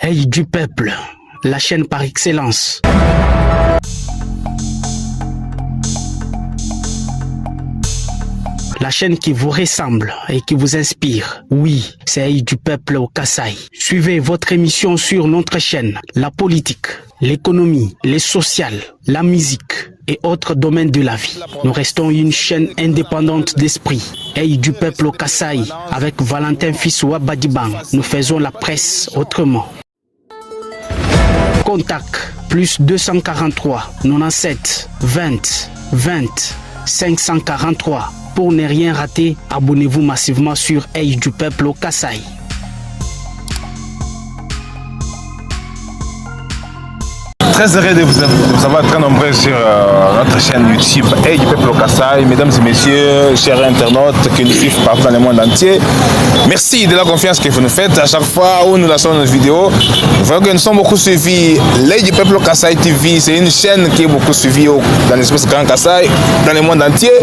Œil du peuple, la chaîne par excellence. La chaîne qui vous ressemble et qui vous inspire. Oui, c'est Œil du peuple au Kasaï. Suivez votre émission sur notre chaîne. La politique, l'économie, les sociales, la musique et autres domaines de la vie. Nous restons une chaîne indépendante d'esprit. Œil du peuple au Kasaï avec Valentin Fissou Badiban. Nous faisons la presse autrement. Contact plus 243 97 20 20 543. Pour ne rien rater, abonnez-vous massivement sur Œil du peuple au Kasaï. Très heureux de vous avoir très nombreux sur notre chaîne YouTube Œil du peuple au Kasaï. Mesdames et messieurs, chers internautes qui nous suivent partout dans le monde entier, merci de la confiance que vous nous faites à chaque fois où nous lançons nos vidéos. Vous voyez que nous sommes beaucoup suivis. L'Œil du peuple au Kasaï TV, c'est une chaîne qui est beaucoup suivie dans l'espace Grand Kasaï, dans le monde entier.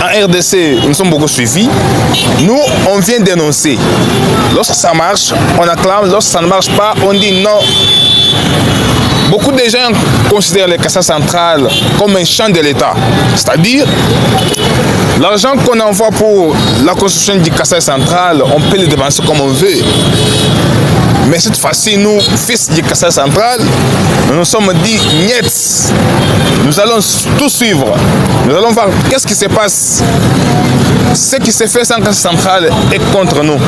En RDC, nous sommes beaucoup suivis. Nous, on vient dénoncer. Lorsque ça marche, on acclame. Lorsque ça ne marche pas, on dit non. Beaucoup de gens considèrent le Kasaï central comme un champ de l'État. C'est-à-dire, l'argent qu'on envoie pour la construction du Kasaï central, on peut le dépenser comme on veut. Mais cette fois-ci, nous, fils du Kasaï central, nous nous sommes dit, niet, nous allons tout suivre. Nous allons voir qu'est-ce qui se passe. Ce qui se fait sans Kasaï central est contre nous.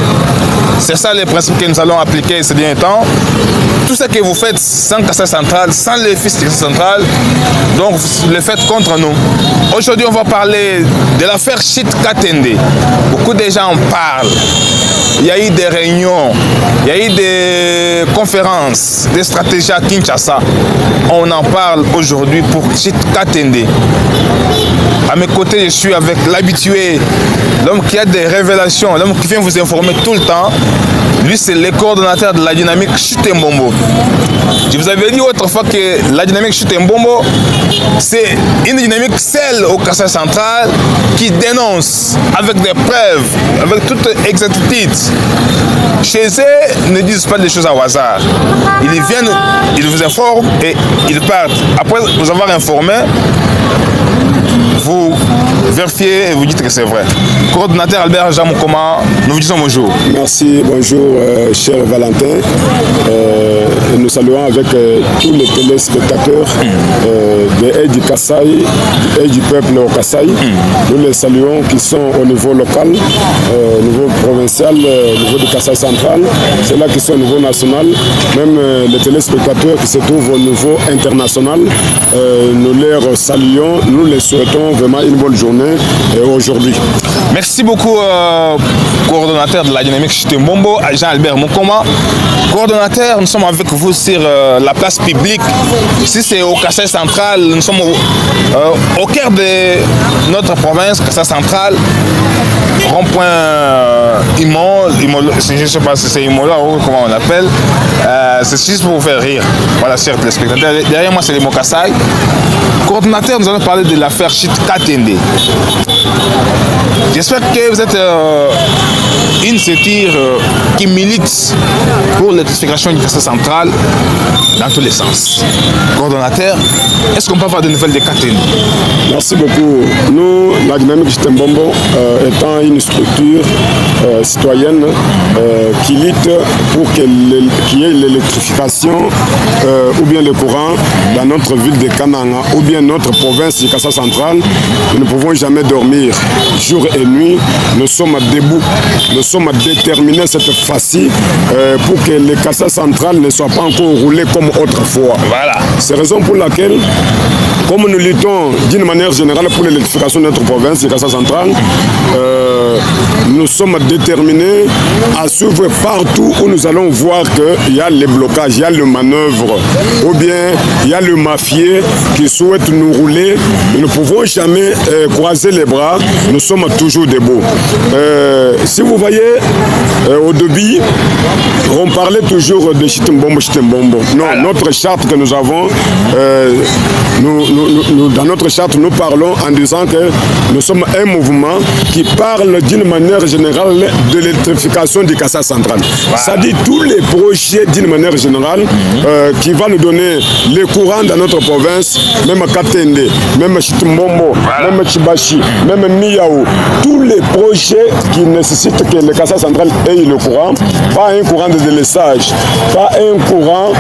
C'est ça le principe que nous allons appliquer ces derniers temps. Tout ce que vous faites sans Kasaï central, sans les fils du Kasaï central, donc vous le faites contre nous. Aujourd'hui, on va parler de l'affaire Chit Katende. Beaucoup de gens en parlent. Il y a eu des réunions, il y a eu des conférences, des stratégies à Kinshasa. On en parle aujourd'hui pour Chit Katende. À mes côtés, je suis avec l'habitué, l'homme qui a des révélations, l'homme qui vient vous informer tout le temps. Lui, c'est le coordonnateur de la dynamique Chute Mbombo. Je vous avais dit autrefois que la dynamique Chute Mbombo, c'est une dynamique seule au Kasaï central qui dénonce avec des preuves, avec toute exactitude. Chez eux, ils ne disent pas des choses au hasard. Ils viennent, ils vous informent et ils partent. Après vous avoir informé, vous vérifiez et vous dites que c'est vrai. Coordonnateur Albert Jean Moukoma, nous vous disons bonjour. Merci, bonjour cher Valentin. Nous saluons avec tous les téléspectateurs de Œil du Kasaï, Œil du peuple au Kasaï. Nous les saluons qui sont au niveau local, au niveau provincial, au niveau du Kasaï central, ceux-là qui sont au niveau national, même les téléspectateurs qui se trouvent au niveau international. Nous les saluons, nous les souhaitons vraiment une bonne journée aujourd'hui. Merci beaucoup, coordonnateur de la dynamique Chute Mbombo, Jean-Albert Moukoma. Coordonnateur, nous sommes avec vous sur la place publique. Ici, c'est au Kasaï central. Nous sommes au cœur de notre province, Kasaï central. Rond-point Imol, je ne sais pas si c'est Imola ou comment on l'appelle. C'est juste pour vous faire rire. Voilà, chers téléspectateurs. Derrière moi, c'est les mots Kasaï. Coordonnateur, nous allons parler de l'affaire Chit Katende. J'espère que vous êtes une satire qui milite pour l'électrification du Kasaï central dans tous les sens. Coordonnateur, est-ce qu'on peut avoir de nouvelles de Katende? Merci beaucoup. Nous, la dynamique Chute Mbombo, étant une structure citoyenne qui lutte pour qu'il y ait l'électrification ou bien le courant dans notre ville de Kananga ou bien notre province du Kasaï central, nous ne pouvons jamais dormir. Jour et nuit, nous sommes debout, nous sommes déterminés cette fois-ci pour que le Kasaï central ne soit pas encore roulé comme autrefois. Voilà. C'est la raison pour laquelle, comme nous luttons d'une manière générale pour l'électrification de notre province du Kasaï central, nous sommes déterminés à suivre partout où nous allons voir qu'il y a les blocages, il y a le manœuvre, ou bien il y a le mafieux qui souhaite nous rouler. Nous ne pouvons jamais croiser les bras, nous sommes toujours debout. Si vous voyez, au début, on parlait toujours de Chit Mbombo, Chit Mbombo. Non, notre charte que nous avons, dans notre charte, nous parlons en disant que nous sommes un mouvement qui parle d'une manière générale général de l'électrification du Kassai central. Ça dit tous les projets d'une manière générale qui va nous donner les courants dans notre province, même à Katende, même à Chitumbombo, même à Chibachi, même à Miyaou, tous les projets qui nécessitent que le Kassai central ait le courant, pas un courant de délaissage, pas un courant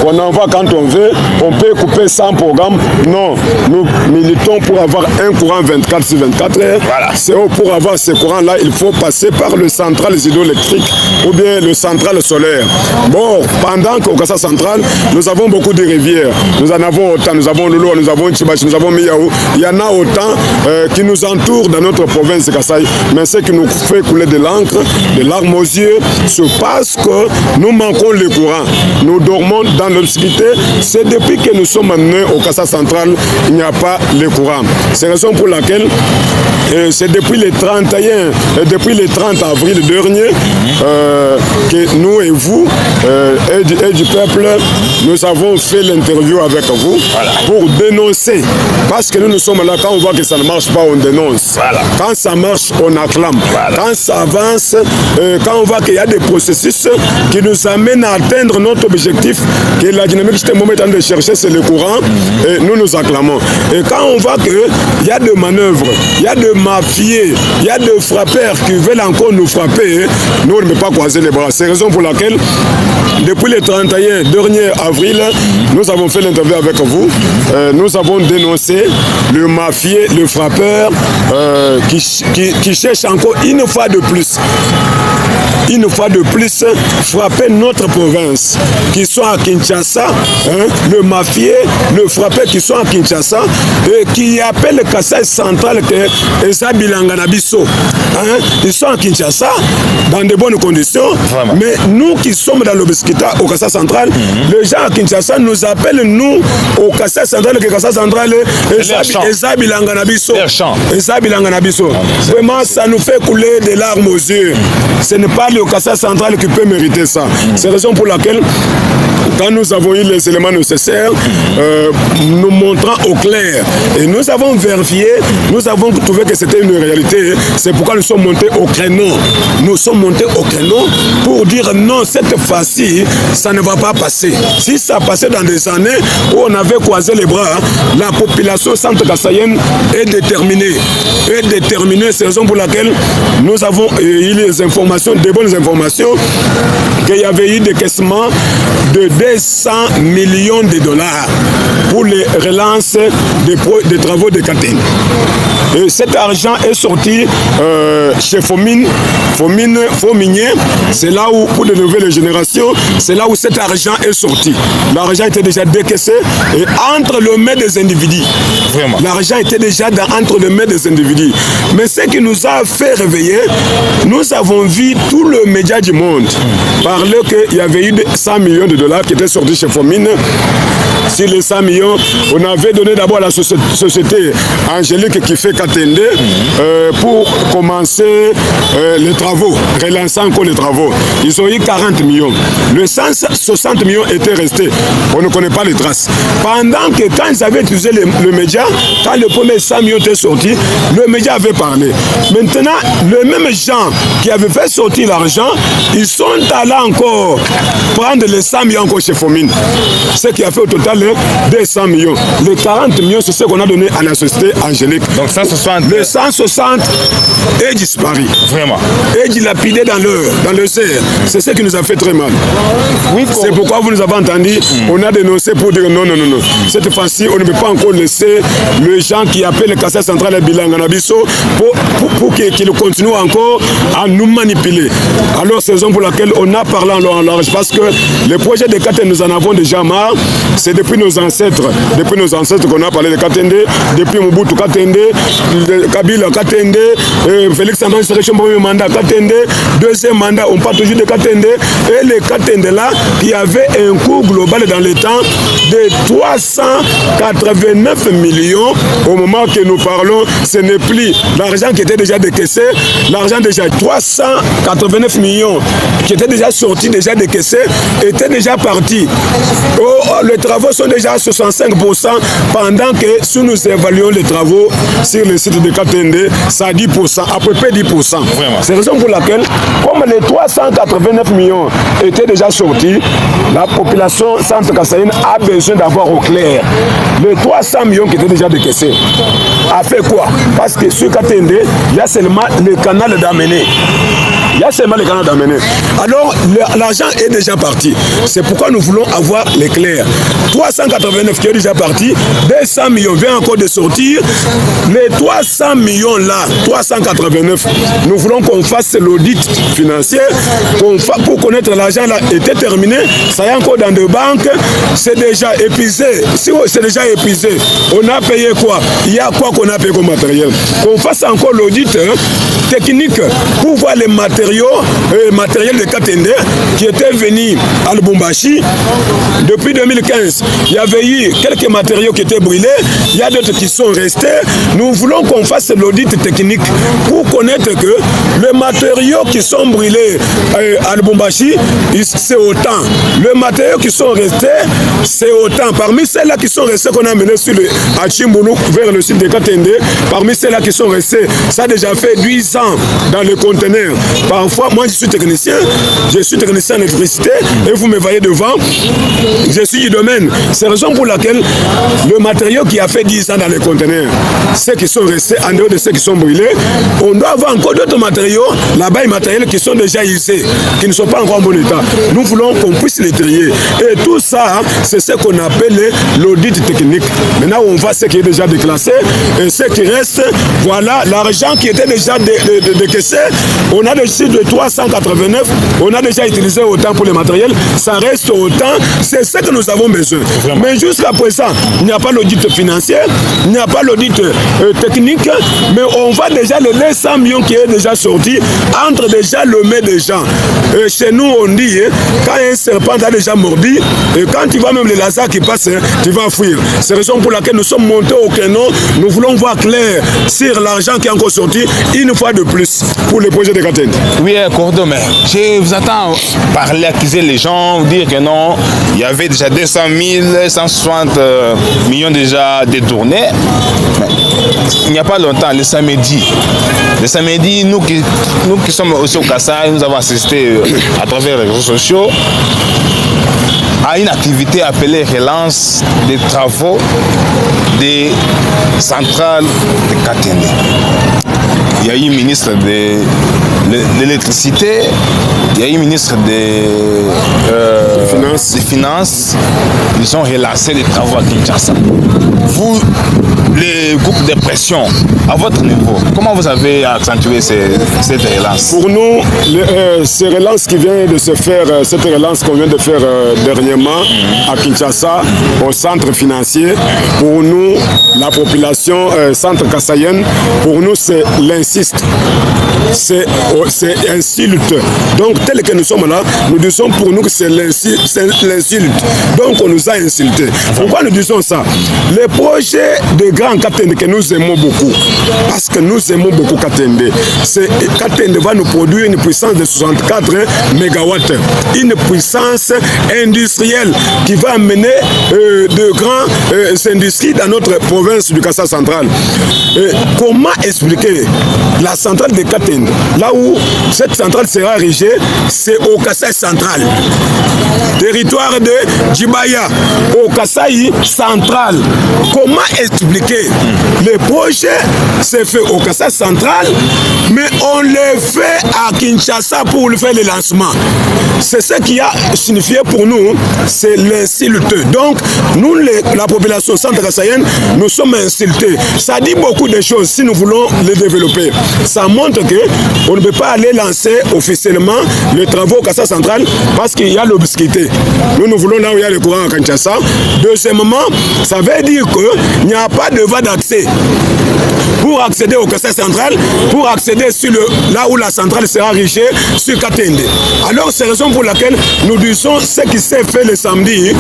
qu'on envoie quand on veut, on peut couper sans programme. Non, nous militons pour avoir un courant 24 sur 24 heures. C'est pour avoir ce courant-là, il faut passer par le central hydroélectrique ou bien le central solaire. Bon, pendant qu'au Kassai central, nous avons beaucoup de rivières. Nous en avons autant, nous avons Lolo, nous avons Chibachi, nous avons Miyaou. Il y en a autant qui nous entourent dans notre province de Kassai. Mais ce qui nous fait couler de l'encre, de larmes aux yeux, c'est parce que nous manquons le courant. Nous dormons dans l'obscurité. C'est depuis que nous sommes amenés au Kassai central, il n'y a pas le courant. C'est la raison pour laquelle c'est depuis le 31, depuis le 30 avril dernier que nous et vous et du peuple, nous avons fait l'interview avec vous pour dénoncer. Parce que nous sommes là, quand on voit que ça ne marche pas, on dénonce. Quand ça marche, on acclame. Quand ça avance, quand on voit qu'il y a des processus qui nous amènent à atteindre notre objectif, que la dynamique de moment est en train de chercher, c'est le courant, et nous acclamons. Et quand on voit qu'il y a des manœuvres, il y a des mafieux, il y a des frappeurs qui veulent encore nous frapper, nous ne pouvons pas croiser les bras. C'est la raison pour laquelle, depuis le 31 dernier avril, nous avons fait l'interview avec vous. Nous avons dénoncé le mafieux, le frappeur qui cherche encore une fois de plus, frapper notre province, qui sont à Kinshasa, le mafieux, le frappeur qui sont à Kinshasa, et qui appelle le Kassai central que Eza Bilanga Nabiso. Ils sont à Kinshasa dans de bonnes conditions, mais nous qui sommes dans l'obscurité au Kassai central, les gens à Kinshasa nous appellent, nous, au Kassai central, que Kassai central Eza Bilanga Nabiso. Eza Bilanga Nabiso. Vraiment, ça nous fait couler des larmes aux yeux. Ce n'est pas le Kassai central qui peut mériter ça. C'est la raison pour laquelle, quand nous avons eu les éléments nécessaires, nous montrant au clair, et nous avons vérifié, nous avons trouvé que c'était une réalité. C'est pourquoi nous sommes montés au créneau. Nous sommes montés au créneau pour dire non, cette fois-ci, ça ne va pas passer. Si ça passait dans des années où on avait croisé les bras, la population centre-kassaïenne est déterminée. C'est la raison pour laquelle nous avons eu les informations, des bonnes informations, qu'il y avait eu des caissements de 200 millions de dollars pour les relances des travaux de Katene. Et cet argent est sorti chez Fominier. C'est là où, pour de nouvelles générations, c'est là où cet argent est sorti. L'argent était déjà décaissé et entre les mains des individus. Vraiment. L'argent était déjà entre les mains des individus. Mais ce qui nous a fait réveiller, nous avons vu tout le média du monde parler qu'il y avait eu 100 millions de dollars qui étaient sortis chez Fomine. Sur les 100 millions, on avait donné d'abord à la société Angélique qui fait Katende pour commencer les travaux, relancer encore les travaux. Ils ont eu 40 millions. Le 160 millions étaient restés. On ne connaît pas les traces. Pendant que quand ils avaient utilisé le média, quand le premier 100 millions était sorti, le média avait parlé. Maintenant, les mêmes gens qui avaient fait sortir l'argent, ils sont allés encore prendre les 100 millions encore chez Fomine. Ce qui a fait au total 200 millions. Les 40 millions, c'est ce qu'on a donné à la société Angélique. Donc 160. Le 160 est disparu. Vraiment. Est dilapidé dans le cerf. C'est ce qui nous a fait très mal. Oui, c'est pourquoi vous nous avez entendu, on a dénoncé pour dire non. Cette fois-ci, on ne peut pas encore laisser les gens qui appellent le Kassai central et Bilanga Nabiso pour qu'ils continuent encore à nous manipuler. Alors, c'est la raison pour laquelle on a parlé en large, parce que les projets de Katende, nous en avons déjà marre. C'est depuis nos ancêtres qu'on a parlé de Katende, depuis Mobutu Katende, Kabila Katende, Félix Antoine Séréchon, premier mandat Katende, deuxième mandat, on parle toujours de Katende, et les Katende là, qui avaient un coût global dans le temps de 389 millions. Au moment que nous parlons, ce n'est plus l'argent qui était déjà décaissé, l'argent déjà 389 millions qui était déjà sorti, déjà décaissé, était déjà parti. Les travaux sont déjà à 65%, pendant que si nous évaluons les travaux sur le site de Katende, c'est à 10%, à peu près 10%. C'est la raison pour laquelle, comme les 389 millions étaient déjà sortis, la population centre Kasaïne a besoin d'avoir au clair les 300 millions qui étaient déjà décaissés. A fait quoi? Parce que sur Katende, il y a seulement le canal d'amener. Il y a seulement le canal d'amener. Alors, l'argent est déjà parti. C'est pourquoi nous voulons avoir l'éclair. 389 qui est déjà parti, 200 millions viennent encore de sortir. Les 300 millions là, 389, nous voulons qu'on fasse l'audit financier, pour connaître l'argent là était terminé. Ça y est encore dans des banques, c'est déjà épuisé. Si c'est déjà épuisé, on a payé quoi? Il y a quoi qu'on a payé comme matériel? Qu'on fasse encore l'audit technique pour voir les matériaux, matériel de Katende qui étaient venus à Lubumbashi. Depuis 2015, il y avait eu quelques matériaux qui étaient brûlés, il y a d'autres qui sont restés. Nous voulons qu'on fasse l'audit technique pour connaître que les matériaux qui sont brûlés à Lubumbashi, c'est autant. Les matériaux qui sont restés, c'est autant. Parmi ceux-là qui sont restés qu'on a menés sur le Chimbulu vers le site de Katende, parmi ceux-là qui sont restés, ça a déjà fait 10 ans dans le conteneur. Parfois, moi je suis technicien en électricité et vous me voyez devant, je suis du domaine. C'est la raison pour laquelle le matériau qui a fait 10 ans dans les conteneurs, ceux qui sont restés en dehors de ceux qui sont brûlés, on doit avoir encore d'autres matériaux, là-bas, les matériels qui sont déjà usés, qui ne sont pas encore en bon état. Nous voulons qu'on puisse les trier. Et tout ça, c'est ce qu'on appelle l'audit technique. Maintenant, on voit ce qui est déjà déclassé et ce qui reste, voilà, l'argent qui était déjà décaissé, on a dessus de 389, on a déjà utilisé autant pour les matériels, ça reste autant, c'est ce que nous avons besoin. Mais jusqu'à présent, il n'y a pas l'audit financier, il n'y a pas l'audit technique, mais on voit déjà le 100 millions qui est déjà sorti, entre déjà le mai des gens. Et chez nous, on dit, quand un serpent a déjà mordu, et quand tu vois même les lasers qui passent, tu vas fuir. C'est la raison pour laquelle nous sommes montés au canon, nous voulons voir clair sur l'argent qui est encore sorti, une fois de plus, pour les projets de Katende. Oui, Cordo, mais je vous attends parler, accuser les gens, dire que non, il y avait déjà 200 000, 160 millions déjà détournés. Mais il n'y a pas longtemps, le samedi, nous qui sommes aussi au Kasaï, nous avons assisté à travers les réseaux sociaux à une activité appelée relance des travaux des centrales de Katende. Il y a eu ministre de l'électricité, il y a eu ministre des finances. Ils ont relancé les travaux à Kinshasa. Vous, les groupes de pression, à votre niveau, comment vous avez accentué cette relance? Pour nous, ces relances qui viennent de se faire, cette relance qu'on vient de faire dernièrement à Kinshasa, au centre financier, pour nous, la population centre kassaïenne, pour nous, c'est l'insiste. C'est insulte. Donc, tel que nous sommes là, nous disons pour nous que c'est l'insulte. Donc, on nous a insultés. Pourquoi nous disons ça? Les projets de Grand Katende que nous aimons beaucoup, parce que nous aimons beaucoup Katende, Katende va nous produire une puissance de 64 MW, une puissance industrielle qui va amener de grandes industries dans notre province du Kasaï central. Comment expliquer la centrale de Katende, là où cette centrale sera érigée, c'est au Kasaï central, territoire de Djibaya, au Kasaï central. Comment expliquer les projets c'est fait au Kasaï central, mais on les fait à Kinshasa pour le faire le lancement? C'est ce qui a signifié pour nous, c'est l'insulte. Donc, nous, la population centre-kassaïenne, nous sommes insultés. Ça dit beaucoup de choses si nous voulons les développer. Ça montre qu'on ne peut pas aller lancer officiellement les travaux au Kasaï central parce qu'il y a l'obscurité. Nous voulons là où il y a le courant à Kinshasa. Deuxièmement, ça veut dire qu'il n'y a pas de voie d'accès. pour accéder au Kassai central, pour accéder sur là où la centrale sera riche, sur Katende. Alors c'est la raison pour laquelle nous disons ce qui s'est fait le samedi.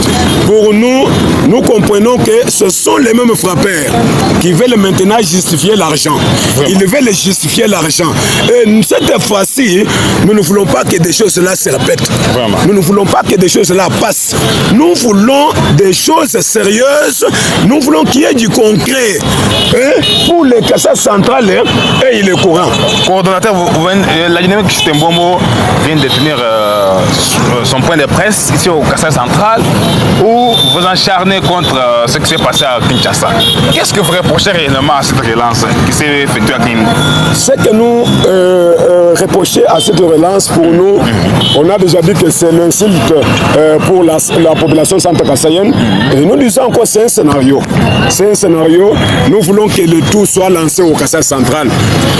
Pour nous, nous comprenons que ce sont les mêmes frappeurs qui veulent maintenant justifier l'argent. Ils veulent justifier l'argent. Et cette fois-ci, nous ne voulons pas que des choses-là se répètent. Nous ne voulons pas que des choses-là passent. Nous voulons des choses sérieuses. Nous voulons qu'il y ait du concret. Pour les Kassai centrales, et il est courant. Coordonnateur, la dynamique Chitembombo vient de tenir son point de presse ici au Kassai central où vous encharnez contre ce qui s'est passé à Kinshasa. Qu'est-ce que vous reprochez réellement à cette relance qui s'est effectuée à Kinshasa? Ce que nous reprochons à cette relance, pour nous, on a déjà dit que c'est l'insulte pour la population centre-kassaïenne. Et nous disons encore c'est un scénario. C'est un scénario. Nous voulons que le tout soit lancé au Kassai central.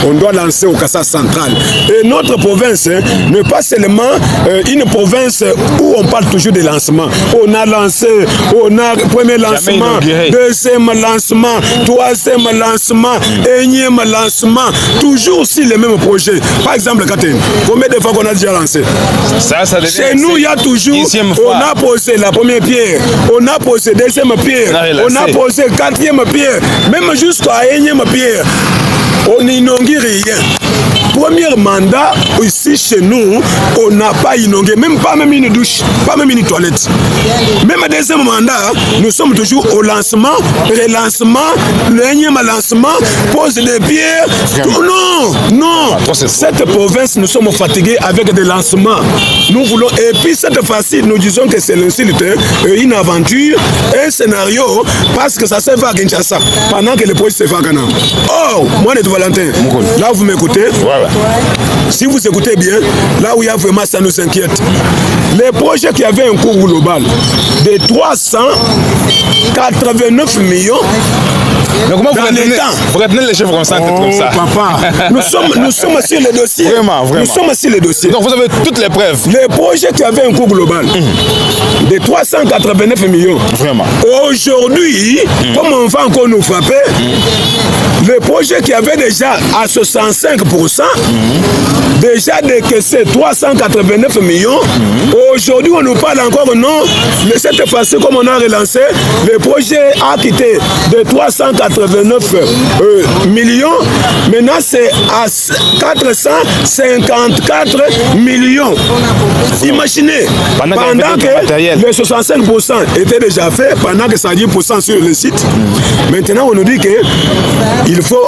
On doit lancer au Kassai central. Et notre province n'est pas seulement une province où on parle toujours de lancement. On a lancé, on a premier lancement, deuxième lancement, troisième lancement, énième lancement, toujours sur les mêmes projets. Par exemple, Katene, combien de fois qu'on a déjà lancé? Chez nous, il y a toujours, on a posé la première pierre, on a posé deuxième pierre, on a posé quatrième pierre, même jusqu'à énième pierre. On n'inongue rien. Premier mandat, ici chez nous, on n'a pas inondé, même pas même une douche, pas même une toilette. Même deuxième mandat, nous sommes toujours au lancement, relancement, le énième lancement, pose des pierres. Non. Cette province, nous sommes fatigués avec des lancements. Nous voulons, et puis cette fois-ci, nous disons que c'est l'insulte, une aventure, un scénario, parce que ça se fait à Kinshasa, pendant que le projet se fait à Ghana. Oh, moi, Valentin, là vous m'écoutez, si vous écoutez bien, là où il y a vraiment, ça nous inquiète. Les projets qui avaient un coût global de 389 millions. Mais comment vous retenez les chiffres comme ça, comme ça? Papa, nous sommes sur le dossier. Vraiment. Nous sommes sur le dossier. Donc vous avez toutes les preuves. Les projets qui avaient un coût global de 389 millions. Vraiment. Aujourd'hui, comme on va encore nous frapper, les projets qui avaient déjà à 65%, déjà décaissé 389 millions. Aujourd'hui, on nous parle encore non. Mais cette fois-ci, comme on a relancé, le projet a quitté de 389 millions. Maintenant, c'est à 454 millions. Imaginez, pendant que les 65% étaient déjà faits, pendant que ça 10% sur le site, maintenant on nous dit qu'il faut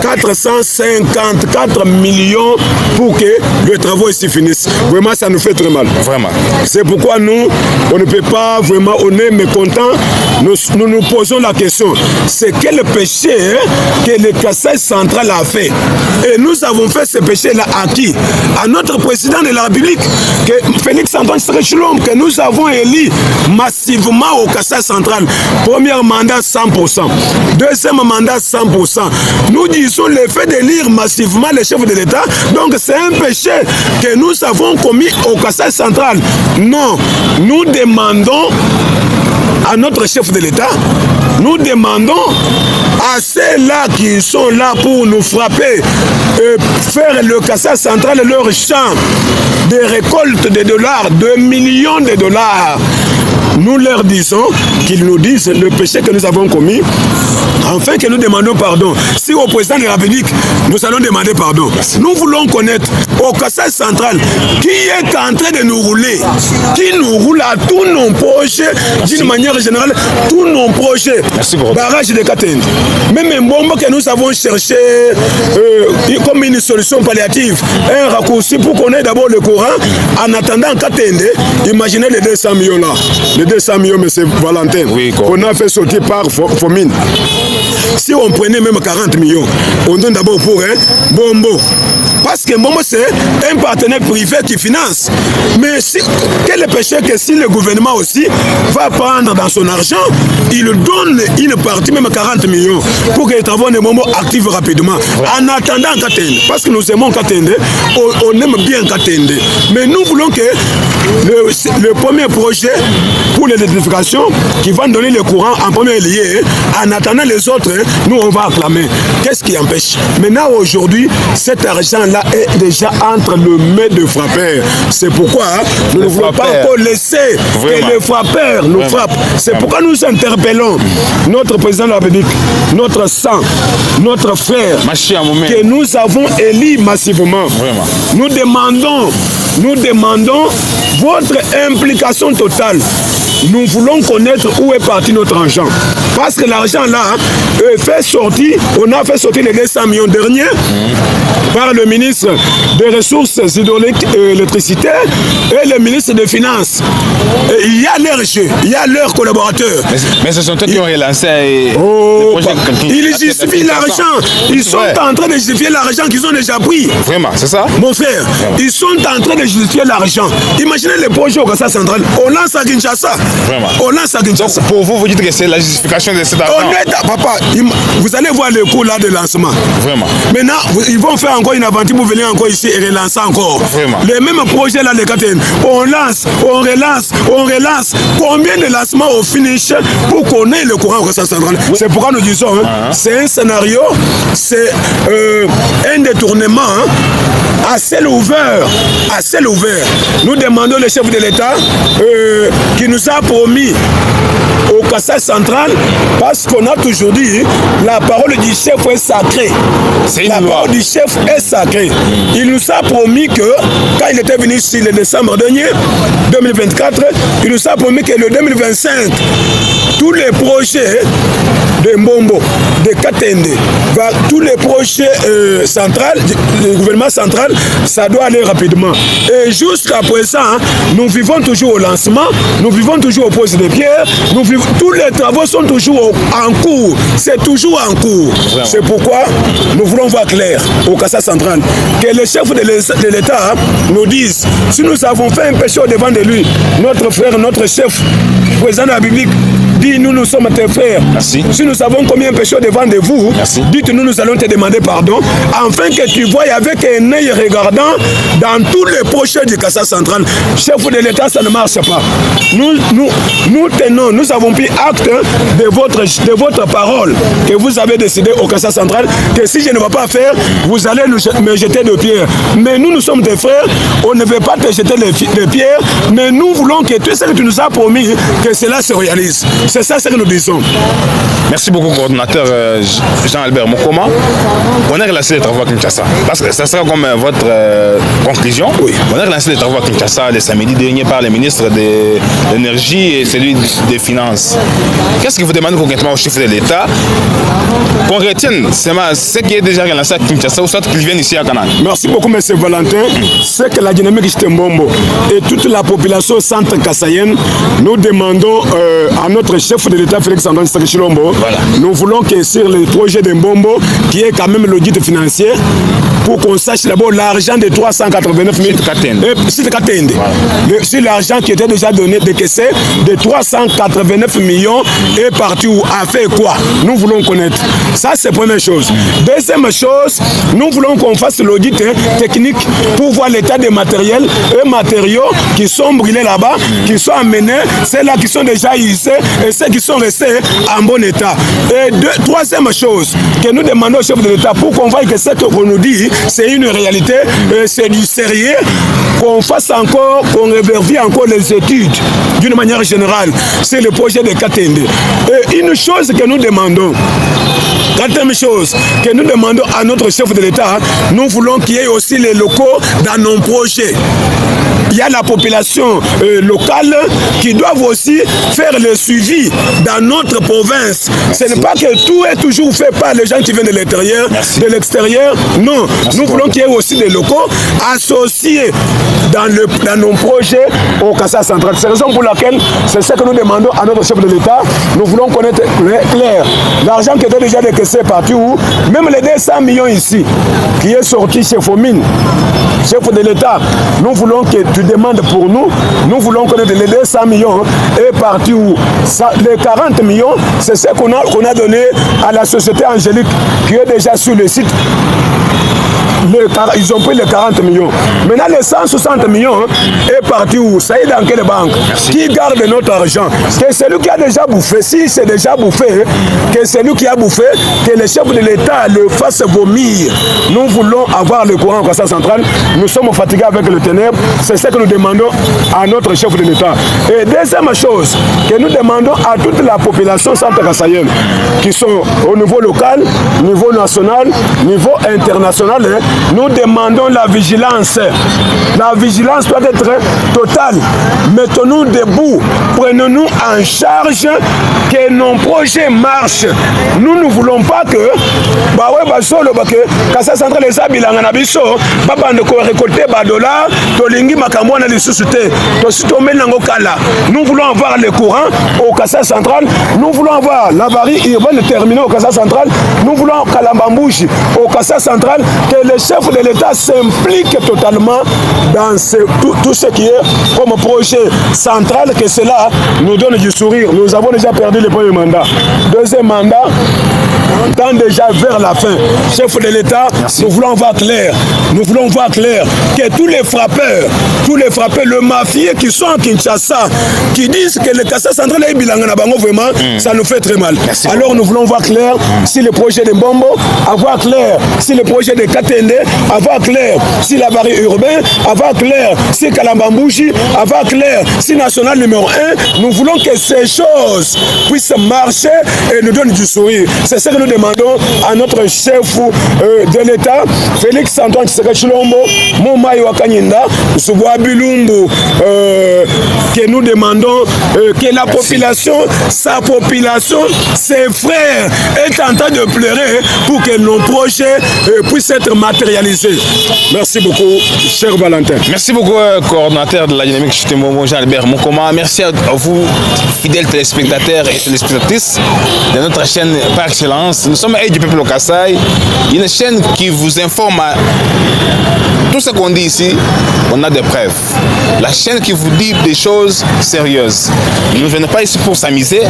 454 millions pour que le travail ici finisse. Vraiment, ça nous fait très mal. Vraiment. C'est pourquoi nous, on ne peut pas vraiment, on est mécontent. Nous nous posons la question, c'est quel péché que le Kassai central a fait? Et nous avons fait ce péché-là à qui? À notre président de la République, que Félix Antoine Tshisekedi, que nous avons élu massivement au Kassai central. Premier mandat 100%. Deuxième mandat 100%. Nous disons le fait d'élire massivement les chefs de l'État, donc c'est un péché que nous avons commis au Kassai central. Non, nous demandons à notre chef de l'État, nous demandons à ceux-là qui sont là pour nous frapper et faire le Kassai central leur champ de récolte de dollars, de millions de dollars. Nous leur disons qu'ils nous disent le péché que nous avons commis, enfin que nous demandons pardon. Si au président de la République, nous allons demander pardon. Nous voulons connaître au Kassai central qui est en train de nous rouler, qui nous roule à tous nos projets, d'une manière générale, tous nos projets. Barrage de Katene. Même un bombe que nous avons cherché comme une solution palliative, un raccourci pour qu'on ait d'abord le courant, en attendant Katene, imaginez les 200 millions là. Les 200 millions, M. Valentin, on a fait sortir par Fomine. Si on prenait même 40 millions, on donne d'abord pour un bombo. Parce que Mbombo, c'est un partenaire privé qui finance. Mais quel est le péché que si le gouvernement aussi va prendre dans son argent, il donne une partie, même 40 millions, pour que les travaux de Mbombo activent rapidement. En attendant Katende, parce que nous aimons Katende, on aime bien Katende. Mais nous voulons que le premier projet pour l'électrification qui va donner le courant en premier lieu, en attendant les autres, nous on va acclamer. Qu'est-ce qui empêche? Maintenant aujourd'hui, cet argent-là est déjà entre le mains de frappeurs. C'est pourquoi nous ne voulons pas encore laisser que les frappeurs nous frappent. C'est pourquoi nous interpellons notre président de la République, notre sang, notre frère, que nous avons élu massivement. Nous demandons votre implication totale. Nous voulons connaître où est parti notre argent. Parce que l'argent là, on a fait sortir les 200 millions derniers par le ministre des Ressources hydrauliques et électricité et le ministre des Finances. Et il y a leur jeu, il y a leurs collaborateurs. Mais ce sont eux qui ont relancé ils justifient l'argent. Ils sont en train de justifier l'argent qu'ils ont déjà pris. Vraiment, c'est ça? Mon frère, ils sont en train de justifier l'argent. Imaginez les projets au Kassai central. On lance à Kinshasa. Vraiment. On lance à Kinshasa. Donc, pour vous, vous dites que c'est la justification de cet argent? Papa, vous allez voir le coût là de lancement. Vraiment. Maintenant, ils vont faire encore une aventure pour venir encore ici et relancer encore. Vraiment. Les mêmes projets là, les Katende. On lance, on relance, on relance. Combien de lancements au finish pour qu'on ait le courant au Kassai central? Oui. C'est pourquoi nous disons, c'est un scénario, c'est un détournement à ciel ouvert. À ciel ouvert. Nous demandons le chef de l'État qui nous a promis au Kassai central, parce qu'on a toujours dit la parole du chef est sacrée. La parole du chef est sacrée. Il nous a promis que quand il était venu ici le décembre dernier, 2024, il nous a promis que le 2025, tous les projets de Mbombo, de Katende, tous les projets centrales, du gouvernement central, ça doit aller rapidement. Et jusqu'à présent, nous vivons toujours au lancement, nous vivons toujours au pose de pierre, tous les travaux sont toujours en cours. C'est toujours en cours. C'est pourquoi nous voulons voir clair au Kassai central que les chefs de l'État nous disent si nous avons fait un péché au devant de lui, notre frère, notre chef, président de la République, dit nous sommes tes frères. Merci. Si nous savons combien de péchés devant de vous, dites-nous, nous allons te demander pardon, afin que tu voies avec un œil regardant dans tous les projets du Kassai central. Chef de l'État, ça ne marche pas. Nous tenons, nous avons pris acte de votre parole que vous avez décidé au Kassai central, que si je ne vais pas faire, vous allez me jeter de pierres. Mais nous sommes tes frères, on ne veut pas te jeter les pierres, mais nous voulons que tout ce que tu nous as promis, que cela se réalise. C'est ça ce que nous disons. Merci beaucoup, coordinateur Jean-Albert Mokoma. On a relancé les travaux à Kinshasa. Parce que ça sera comme votre conclusion. Oui. On a relancé les travaux à Kinshasa le samedi dernier par le ministre de l'Énergie et celui des Finances. Qu'est-ce que vous demandez concrètement au chef de l'État? Qu'on retienne ce qui est déjà relancé à Kinshasa ou soit qu'ils viennent ici à Canaan. Merci beaucoup, M. Valentin. C'est que la dynamique de Mbombo et toute la population centre kassaïenne, nous demandons à notre chef de l'État, Félix Antoine Tshisekedi-Tshilombo, nous voulons que sur le projet de Mbombo, qui est quand même l'audit financier, pour qu'on sache d'abord l'argent de 389 000 Katende. C'est l'argent qui était déjà donné, décaissé, de 389 millions, est parti où, a fait quoi? Nous voulons connaître. Ça, c'est la première chose. Deuxième chose, nous voulons qu'on fasse l'audit technique pour voir l'état des matériels et matériaux qui sont brûlés là-bas, qui sont amenés, ceux-là qui sont déjà hissés et ceux qui sont restés en bon état. Et troisième chose, que nous demandons au chef de l'État, pour qu'on voie que ce qu'on nous dit, c'est une réalité, c'est du sérieux, qu'on fasse encore, qu'on révervie encore les études d'une manière générale. C'est le projet de Katende. Et une chose que nous demandons, quatrième chose que nous demandons à notre chef de l'État, nous voulons qu'il y ait aussi les locaux dans nos projets. il y a la population locale qui doivent aussi faire le suivi dans notre province. Ce n'est pas que tout est toujours fait par les gens qui viennent de l'intérieur, de l'extérieur. Non, nous voulons qu'il y ait aussi des locaux associés dans nos projets au Kassai central. C'est la raison pour laquelle c'est ce que nous demandons à notre chef de l'État. Nous voulons connaître clair l'argent qui était déjà décaissé partout où, même les 200 millions ici, qui est sorti chez Fomine, chef de l'État, nous voulons que tu demandes pour nous, nous voulons connaître les 200 millions et partout où. Les 40 millions, c'est ce qu'on a donné à la société Angélique qui est déjà sur le site. Ils ont pris les 40 millions. Maintenant, les 160 millions est parti où? Ça est dans quelle banque? Qui garde notre argent? Que celui qui a déjà bouffé, si c'est déjà bouffé, que celui qui a bouffé, que le chef de l'État le fasse vomir. Nous voulons avoir le courant au Kassai central. Nous sommes fatigués avec le ténèbre. C'est ce que nous demandons à notre chef de l'État. Et deuxième chose, que nous demandons à toute la population centre-kassaïenne qui sont au niveau local, niveau national, niveau international, nous demandons la vigilance. La vigilance doit être totale. Mettons-nous debout. Prenons-nous en charge que nos projets marchent. Nous ne voulons pas que Kassai central eza bilanga na biso babande ko récolter ba dollars tolingi makambo na lisusu te tosi tomenango kala. Nous voulons avoir le courant au Kassai central. Nous voulons avoir la varie urbaine terminée au Kassai central. Nous voulons Kalambambouchi au Kassai central. Que le chef de l'État s'implique totalement dans tout ce qui est comme projet central, que cela nous donne du sourire. Nous avons déjà perdu le premier mandat. Deuxième mandat, tend déjà vers la fin. Chef de l'État, nous voulons voir clair. Nous voulons voir clair que tous les frappeurs, le mafieux qui sont en Kinshasa, qui disent que le Kassai central est bilan, vraiment, ça nous fait très mal. Alors nous voulons voir clair si le projet de Mbombo, avoir clair si le projet de Katende, avoir clair si la barrière urbaine, avoir clair si Kalambambouchi, avoir clair si national numéro 1. Nous voulons que ces choses puissent marcher et nous donnent du sourire. C'est ce que nous demandons à notre chef de l'État, Félix Antoine Tshisekedi Tshilombo, Momai Wakanyinda, Souboua Bilumbu, que nous demandons que la population, sa population, ses frères, est en train de pleurer pour que nos projets puissent être matérialisés. Merci beaucoup, cher Valentin. Merci beaucoup, coordonnateur de la dynamique Chitembo, Jean-Albert Mokoma. Merci à vous, fidèles téléspectateurs et téléspectatrices de notre chaîne par excellence. Nous sommes Œil du peuple au Kassai, une chaîne qui vous informe à tout ce qu'on dit ici. On a des preuves. La chaîne qui vous dit des choses sérieuses. Nous ne venons pas ici pour s'amuser,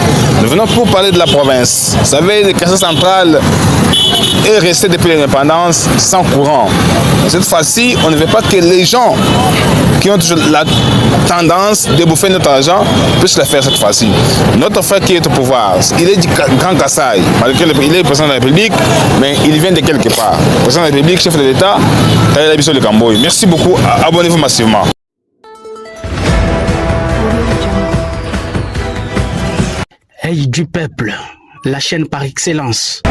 nous venons pour parler de la province. Vous savez, le Kassai central est resté depuis l'indépendance sans courant. Cette fois-ci, on ne veut pas que les gens qui ont toujours la tendance de bouffer notre argent puissent le faire cette fois-ci. Notre frère qui est au pouvoir, il est du Grand Kassai, malgré il est le président de la République, mais il vient de quelque part. Le président de la République, chef de l'État, le Camboy. Merci beaucoup, abonnez-vous massivement. Œil du peuple, la chaîne par excellence.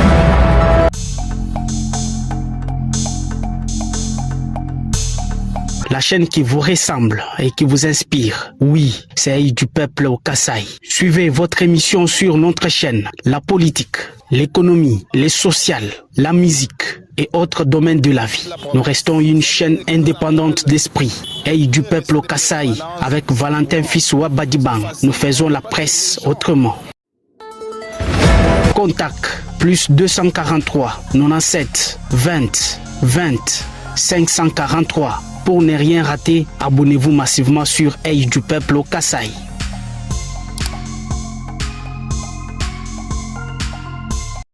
La chaîne qui vous ressemble et qui vous inspire. Oui, c'est Œil du peuple au Kassai. Suivez votre émission sur notre chaîne. La politique, l'économie, les sociales, la musique et autres domaines de la vie. Nous restons une chaîne indépendante d'esprit. Œil du peuple au Kassai avec Valentin Fissoua Badibang. Nous faisons la presse autrement. Contact plus 243 97 20 20 543. Pour ne rien rater, abonnez-vous massivement sur Œil du peuple au Kassai.